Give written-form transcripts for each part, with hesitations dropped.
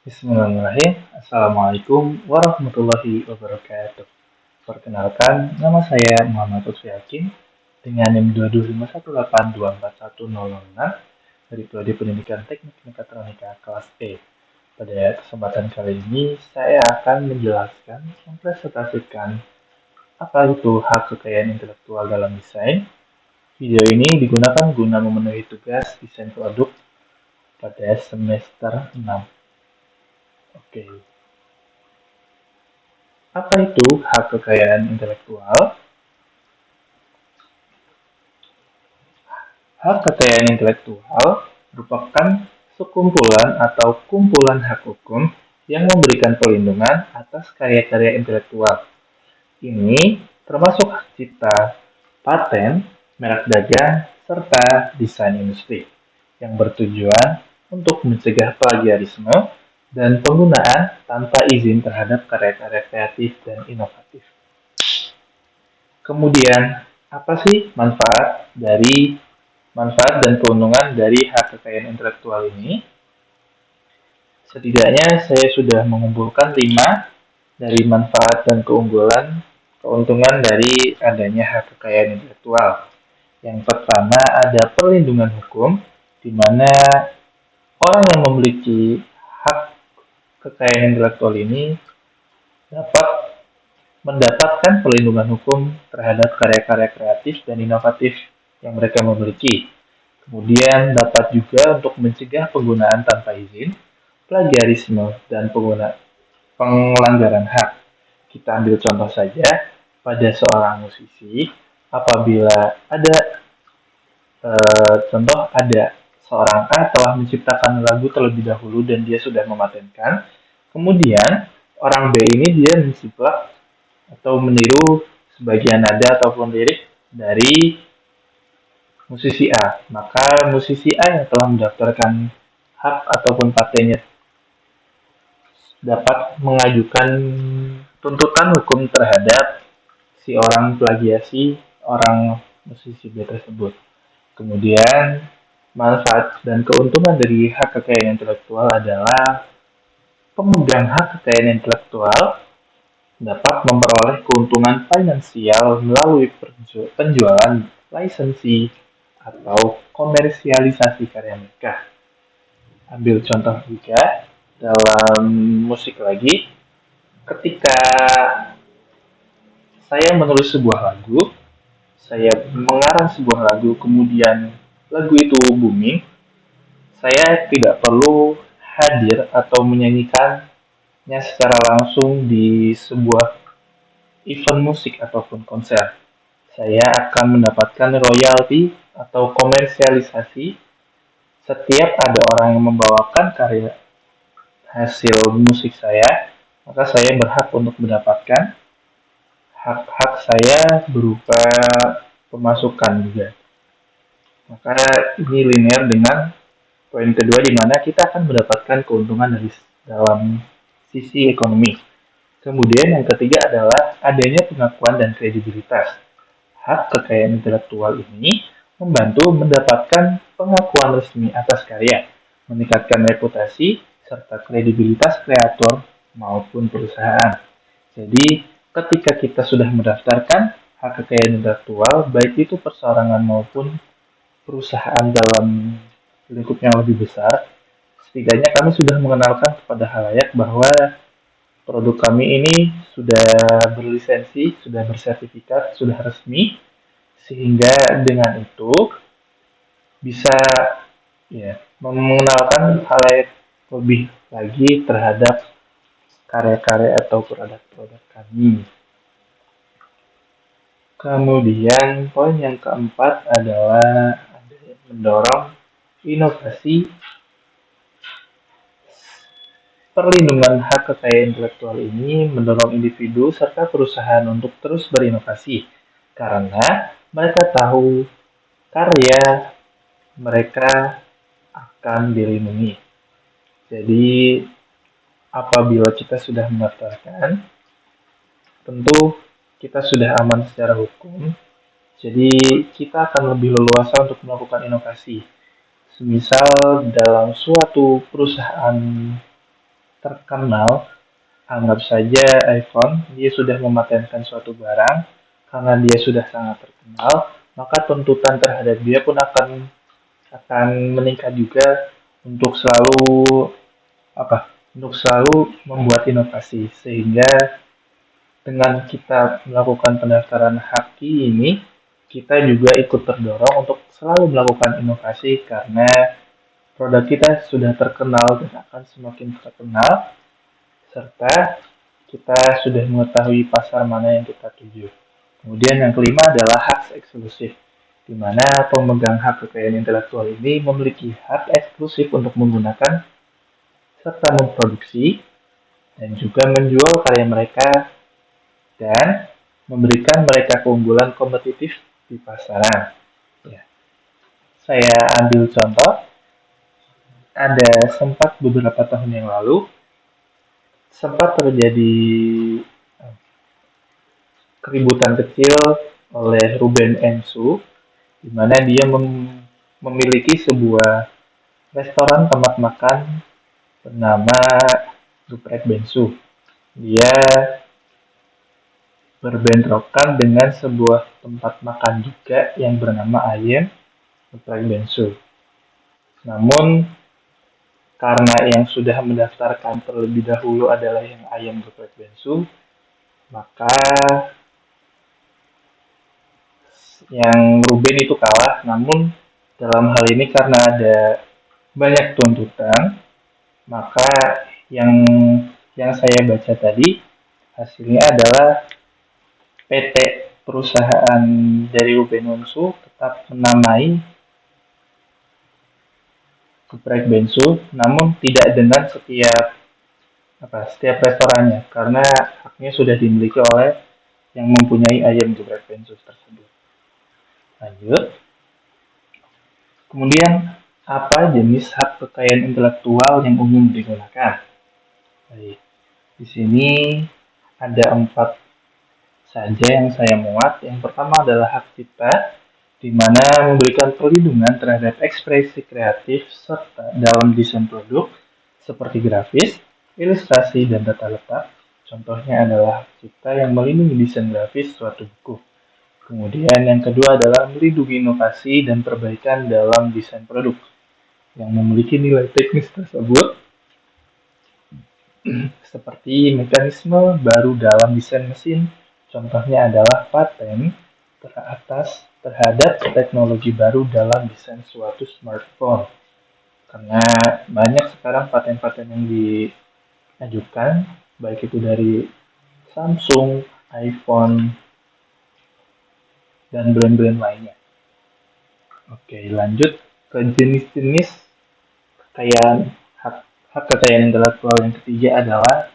Bismillahirrahmanirrahim. Assalamualaikum warahmatullahi wabarakatuh. Perkenalkan, nama saya Muhammad Lutfi Hakim dengan NIM 22518241006 dari Prodi Pendidikan Teknik Mekatronika kelas E. Pada kesempatan kali ini, saya akan menjelaskan, mempresentasikan apa itu hak kekayaan intelektual dalam desain. Video ini digunakan guna memenuhi tugas desain produk pada semester 6. Oke, apa itu hak kekayaan intelektual? Hak kekayaan intelektual merupakan sekumpulan atau kumpulan hak hukum yang memberikan perlindungan atas karya-karya intelektual. Ini termasuk hak cipta, paten, merek dagang, serta desain industri yang bertujuan untuk mencegah plagiarisme dan penggunaan tanpa izin terhadap karya-karya kreatif dan inovatif. Kemudian, apa sih manfaat dan keuntungan dari hak kekayaan intelektual ini? Setidaknya saya sudah mengumpulkan 5 dari manfaat dan keuntungan dari adanya hak kekayaan intelektual. Yang pertama ada perlindungan hukum, di mana orang yang memiliki hak kekayaan intelektual ini dapat mendapatkan perlindungan hukum terhadap karya-karya kreatif dan inovatif yang mereka miliki. Kemudian dapat juga untuk mencegah penggunaan tanpa izin, plagiarisme, dan pelanggaran hak. Kita ambil contoh saja pada seorang musisi, apabila ada seorang A telah menciptakan lagu terlebih dahulu dan dia sudah mematenkan, kemudian orang B ini dia menjiplak atau meniru sebagian nada ataupun lirik dari musisi A. Maka musisi A yang telah mendaftarkan hak ataupun patennya dapat mengajukan tuntutan hukum terhadap si orang plagiasi orang musisi B tersebut. Kemudian manfaat dan keuntungan dari hak kekayaan intelektual adalah pemegang hak kekayaan intelektual dapat memperoleh keuntungan finansial melalui penjualan lisensi atau komersialisasi karya mereka. Ambil contoh juga dalam musik lagi, ketika saya menulis sebuah lagu, saya mengarang sebuah lagu, kemudian lagu itu booming, saya tidak perlu hadir atau menyanyikannya secara langsung di sebuah event musik ataupun konser. Saya akan mendapatkan royalti atau komersialisasi setiap ada orang yang membawakan karya hasil musik saya, maka saya berhak untuk mendapatkan hak-hak saya berupa pemasukan juga. Maka ini linear dengan poin kedua di mana kita akan mendapatkan keuntungan dari dalam sisi ekonomi. Kemudian yang ketiga adalah adanya pengakuan dan kredibilitas. Hak kekayaan intelektual ini membantu mendapatkan pengakuan resmi atas karya, meningkatkan reputasi, serta kredibilitas kreator maupun perusahaan. Jadi, ketika kita sudah mendaftarkan hak kekayaan intelektual, baik itu perseorangan maupun perusahaan dalam lingkup yang lebih besar, setidaknya kami sudah mengenalkan kepada halayak bahwa produk kami ini sudah berlisensi, sudah bersertifikat, sudah resmi, sehingga dengan itu bisa ya mengenalkan halayak lebih lagi terhadap karya-karya atau produk-produk kami. Kemudian poin yang keempat adalah mendorong inovasi. Perlindungan hak kekayaan intelektual ini mendorong individu serta perusahaan untuk terus berinovasi karena mereka tahu karya mereka akan dilindungi. Jadi apabila kita sudah mendaftarkan, tentu kita sudah aman secara hukum. Jadi kita akan lebih leluasa untuk melakukan inovasi. Semisal dalam suatu perusahaan terkenal, anggap saja iPhone, dia sudah mematenkan suatu barang, karena dia sudah sangat terkenal, maka tuntutan terhadap dia pun akan meningkat juga untuk selalu apa? Untuk selalu membuat inovasi, sehingga dengan kita melakukan pendaftaran haki ini, kita juga ikut terdorong untuk selalu melakukan inovasi karena produk kita sudah terkenal dan akan semakin terkenal, serta kita sudah mengetahui pasar mana yang kita tuju. Kemudian yang kelima adalah hak eksklusif, di mana pemegang hak kekayaan intelektual ini memiliki hak eksklusif untuk menggunakan serta memproduksi dan juga menjual karya mereka dan memberikan mereka keunggulan kompetitif di pasaran. Ya. Saya ambil contoh, ada sempat beberapa tahun yang lalu, sempat terjadi keributan kecil oleh Ruben Ensu, di mana dia memiliki sebuah restoran tempat makan bernama Geprek Bensu. Dia berbentrokan dengan sebuah tempat makan juga yang bernama Ayem Geprek Bensu. Namun karena yang sudah mendaftarkan terlebih dahulu adalah yang Ayem Geprek Bensu, maka yang Ruben itu kalah. Namun dalam hal ini karena ada banyak tuntutan, maka yang saya baca tadi hasilnya adalah PT perusahaan dari Ruben Onsu tetap menamai Geprek Bensu, namun tidak dengan setiap restorannya karena haknya sudah dimiliki oleh yang mempunyai ayam Geprek Bensu tersebut. Lanjut. Kemudian apa jenis hak kekayaan intelektual yang umum digunakan? Baik. Di sini ada 4 saja yang saya muat. Yang pertama adalah hak cipta, di mana memberikan perlindungan terhadap ekspresi kreatif serta dalam desain produk seperti grafis, ilustrasi, dan data letak. Contohnya adalah hak cipta yang melindungi desain grafis suatu buku. Kemudian yang kedua adalah melindungi inovasi dan perbaikan dalam desain produk yang memiliki nilai teknis tersebut seperti mekanisme baru dalam desain mesin. Contohnya adalah paten teratas terhadap teknologi baru dalam desain suatu smartphone. Karena banyak sekarang paten-paten yang diajukan, baik itu dari Samsung, iPhone, dan brand-brand lainnya. Oke, lanjut ke jenis-jenis kekayaan hak kekayaan intelektual yang ketiga adalah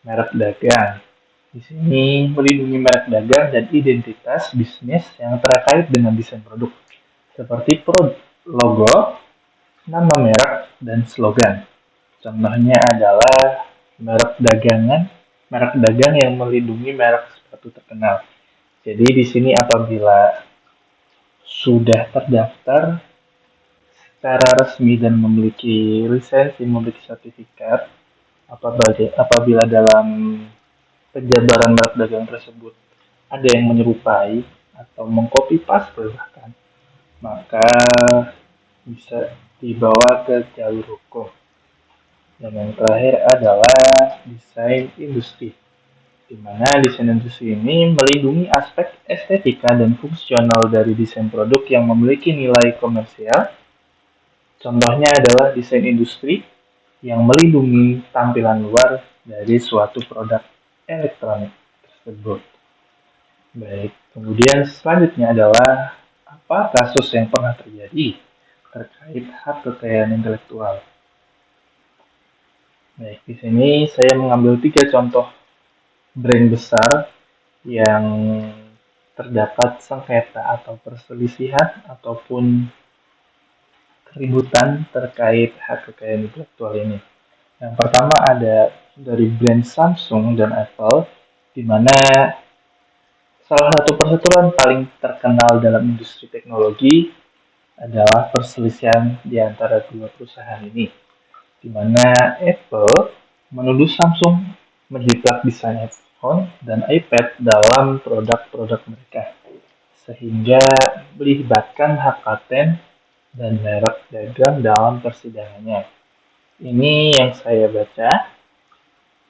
merek dagang. Di sini melindungi merek dagang dan identitas bisnis yang terkait dengan desain produk, seperti logo, nama merek, dan slogan. Contohnya adalah merek dagang yang melindungi merek sepatu terkenal. Jadi di sini apabila sudah terdaftar secara resmi dan memiliki lisensi, memiliki sertifikat, apabila dalam penjabaran merek dagang tersebut ada yang menyerupai atau mengcopy paste bahkan, maka bisa dibawa ke jalur hukum. Dan yang terakhir adalah desain industri, di mana desain industri ini melindungi aspek estetika dan fungsional dari desain produk yang memiliki nilai komersial. Contohnya adalah desain industri yang melindungi tampilan luar dari suatu produk elektronik tersebut. Baik, kemudian selanjutnya adalah apa kasus yang pernah terjadi terkait hak kekayaan intelektual. Baik, di sini saya mengambil 3 contoh brand besar yang terdapat sengketa atau perselisihan ataupun keributan terkait hak kekayaan intelektual ini. Yang pertama ada dari brand Samsung dan Apple, di mana salah satu perseteruan paling terkenal dalam industri teknologi adalah perselisihan di antara dua perusahaan ini, di mana Apple menuduh Samsung menjiplak desain iPhone dan iPad dalam produk-produk mereka, sehingga melibatkan hak paten dan merek dagang dalam persidangannya. Ini yang saya baca,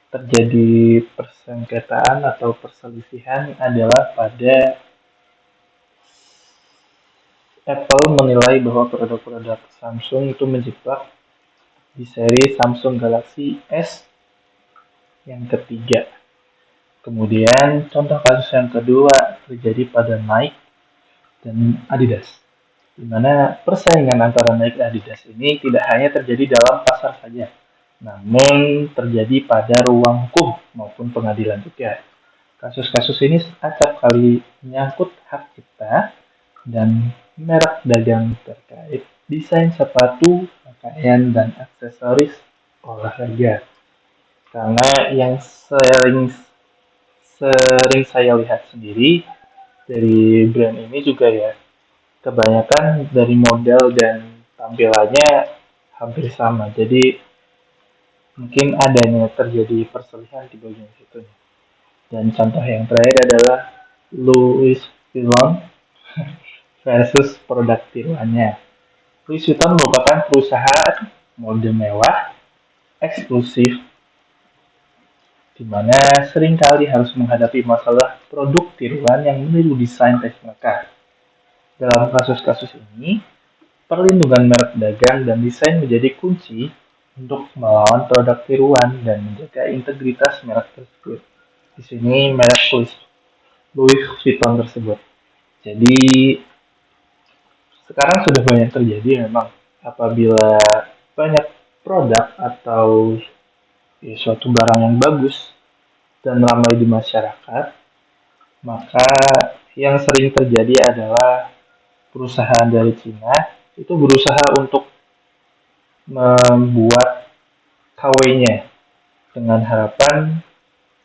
terjadi persengketaan atau perselisihan adalah pada Apple menilai bahwa produk-produk Samsung itu menjiplak di seri Samsung Galaxy S yang ketiga. Kemudian contoh kasus yang kedua terjadi pada Nike dan Adidas, di mana persaingan antara Nike dan Adidas ini tidak hanya terjadi dalam pasar saja, namun terjadi pada ruang hukum maupun pengadilan juga. Kasus-kasus ini acap kali menyangkut hak cipta dan merek dagang terkait desain sepatu, pakaian, dan aksesoris olahraga. Karena yang sering sering saya lihat sendiri dari brand ini juga ya, kebanyakan dari model dan tampilannya hampir sama. Jadi mungkin adanya terjadi perselisihan di bagian situ. Dan contoh yang terakhir adalah Louis Vuitton versus produk tiruannya. Louis Vuitton merupakan perusahaan mode mewah eksklusif di mana seringkali harus menghadapi masalah produk tiruan yang meniru desain teks mereka. Dalam kasus-kasus ini, perlindungan merek dagang dan desain menjadi kunci untuk melawan produk tiruan dan menjaga integritas merek tersebut. Di sini merek Louis Vuitton tersebut. Jadi sekarang sudah banyak terjadi memang apabila banyak produk atau suatu barang yang bagus dan ramai di masyarakat, maka yang sering terjadi adalah perusahaan dari Cina itu berusaha untuk membuat KW-nya dengan harapan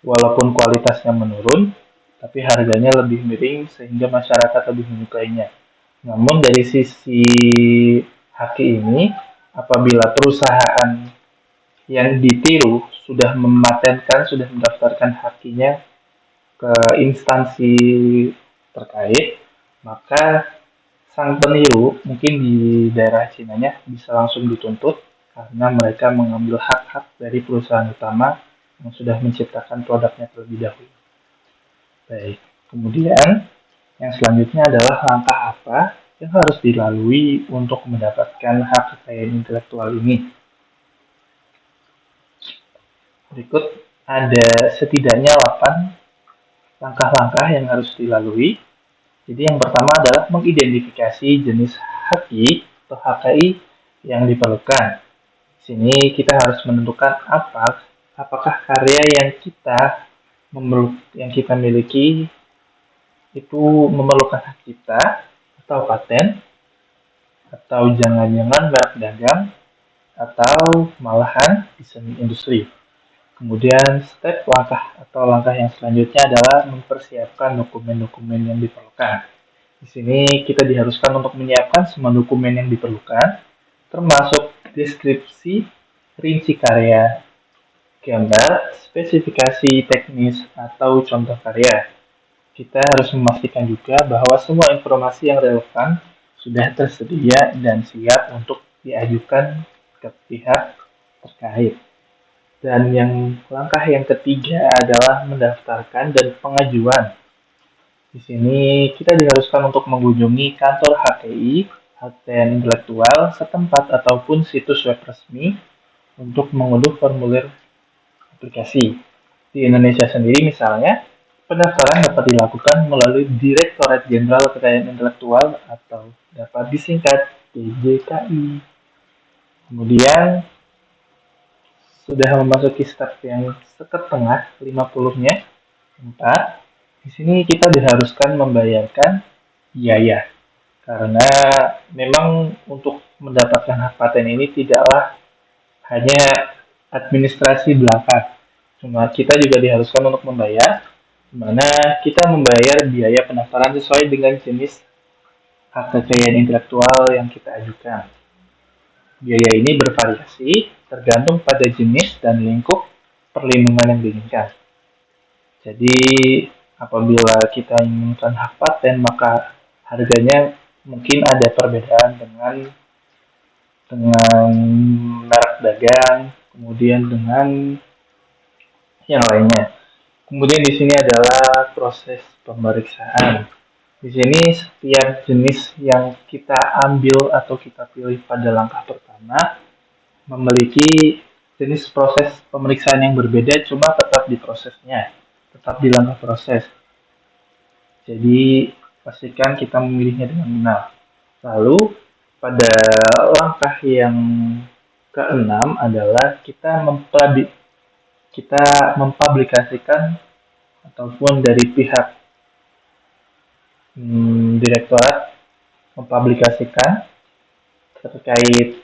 walaupun kualitasnya menurun, tapi harganya lebih miring sehingga masyarakat lebih menyukainya. Namun dari sisi haki ini, apabila perusahaan yang ditiru sudah mematenkan, sudah mendaftarkan hakinya ke instansi terkait, maka sang peniru mungkin di daerah Cinanya bisa langsung dituntut karena mereka mengambil hak-hak dari perusahaan utama yang sudah menciptakan produknya terlebih dahulu. Baik, kemudian yang selanjutnya adalah langkah apa yang harus dilalui untuk mendapatkan hak kekayaan intelektual ini. Berikut ada setidaknya 8 langkah-langkah yang harus dilalui. Jadi yang pertama adalah mengidentifikasi jenis haki atau HKI yang diperlukan. Di sini kita harus menentukan apakah karya yang kita miliki itu memerlukan hak cipta atau paten, atau jangan-jangan merek dagang, atau malahan desain industri. Kemudian langkah yang selanjutnya adalah mempersiapkan dokumen-dokumen yang diperlukan. Di sini kita diharuskan untuk menyiapkan semua dokumen yang diperlukan, termasuk deskripsi, rinci karya, gambar, spesifikasi teknis, atau contoh karya. Kita harus memastikan juga bahwa semua informasi yang relevan sudah tersedia dan siap untuk diajukan ke pihak terkait. Dan langkah yang ketiga adalah mendaftarkan dan pengajuan. Di sini kita diharuskan untuk mengunjungi kantor HTI, HTN Intelektual, setempat ataupun situs web resmi untuk mengunduh formulir aplikasi. Di Indonesia sendiri misalnya, pendaftaran dapat dilakukan melalui Direktorat Jenderal Kekayaan Intelektual atau dapat disingkat DJKI. Kemudian sudah memasuki step yang setengah 50-nya. 4. Di sini kita diharuskan membayarkan biaya. Karena memang untuk mendapatkan hak paten ini tidaklah hanya administrasi belaka. Cuma kita juga diharuskan untuk membayar, di mana kita membayar biaya pendaftaran sesuai dengan jenis hak kekayaan intelektual yang kita ajukan. Biaya ini bervariasi tergantung pada jenis dan lingkup perlindungan yang diinginkan. Jadi apabila kita inginkan hak paten maka harganya mungkin ada perbedaan dengan merek dagang, kemudian dengan yang lainnya. Kemudian di sini adalah proses pemeriksaan. Di sini setiap jenis yang kita ambil atau kita pilih pada langkah pertama memiliki jenis proses pemeriksaan yang berbeda, cuma tetap di prosesnya, tetap di langkah proses. Jadi pastikan kita memilihnya dengan benar. Lalu pada langkah yang keenam adalah kita mempublikasikan ataupun dari pihak direktorat mempublikasikan terkait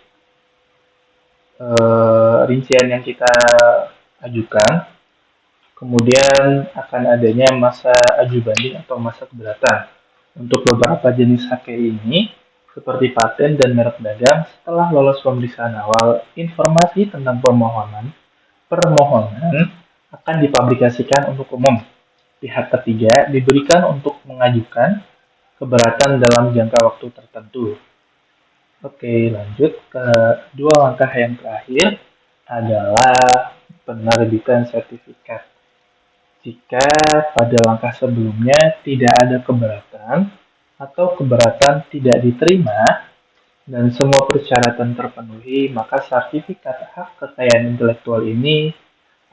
rincian yang kita ajukan. Kemudian akan adanya masa aju banding atau masa keberatan. Untuk beberapa jenis HKI ini, seperti paten dan merek dagang, setelah lolos pemeriksaan awal, informasi tentang permohonan akan dipublikasikan untuk umum. Pihak ketiga diberikan untuk mengajukan keberatan dalam jangka waktu tertentu. Oke, lanjut ke dua langkah yang terakhir adalah penerbitan sertifikat. Jika pada langkah sebelumnya tidak ada keberatan atau keberatan tidak diterima dan semua persyaratan terpenuhi, maka sertifikat hak kekayaan intelektual ini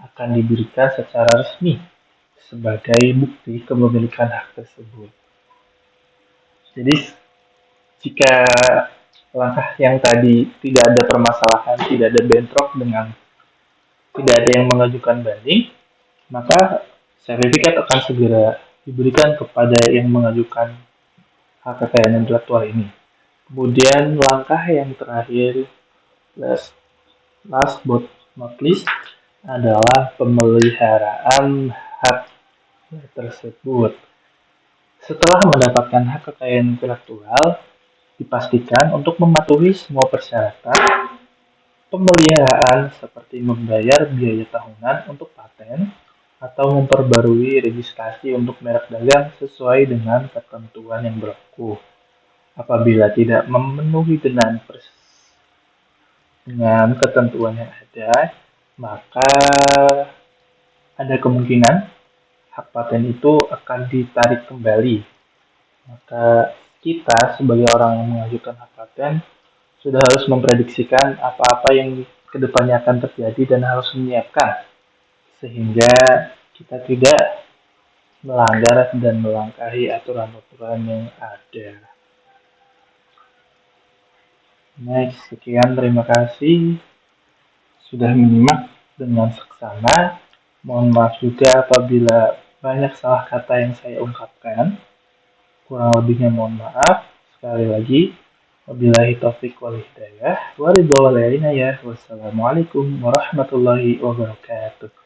akan diberikan secara resmi sebagai bukti kepemilikan hak tersebut. Jadi, jika langkah yang tadi tidak ada permasalahan, tidak ada bentrok dengan tidak ada yang mengajukan banding, maka sertifikat akan segera diberikan kepada yang mengajukan hak kekayaan intelektual ini. Kemudian langkah yang terakhir, last but not least, adalah pemeliharaan hak tersebut. Setelah mendapatkan hak kekayaan intelektual, dipastikan untuk mematuhi semua persyaratan pemeliharaan seperti membayar biaya tahunan untuk paten atau memperbarui registrasi untuk merek dagang sesuai dengan ketentuan yang berlaku. Apabila tidak memenuhi dengan ketentuan yang ada, maka ada kemungkinan hak paten itu akan ditarik kembali. Maka kita sebagai orang yang mengajukan hak paten sudah harus memprediksikan apa-apa yang kedepannya akan terjadi dan harus menyiapkan sehingga kita tidak melanggar dan melangkahi aturan-aturan yang ada. Next, sekian, terima kasih sudah menyimak dengan seksama. Mohon maaf juga apabila banyak salah kata yang saya ungkapkan. Kurang lebihnya mohon maaf. Sekali lagi, wabillahi taufiq wal hidayah. Wassalamualaikum warahmatullahi wabarakatuh.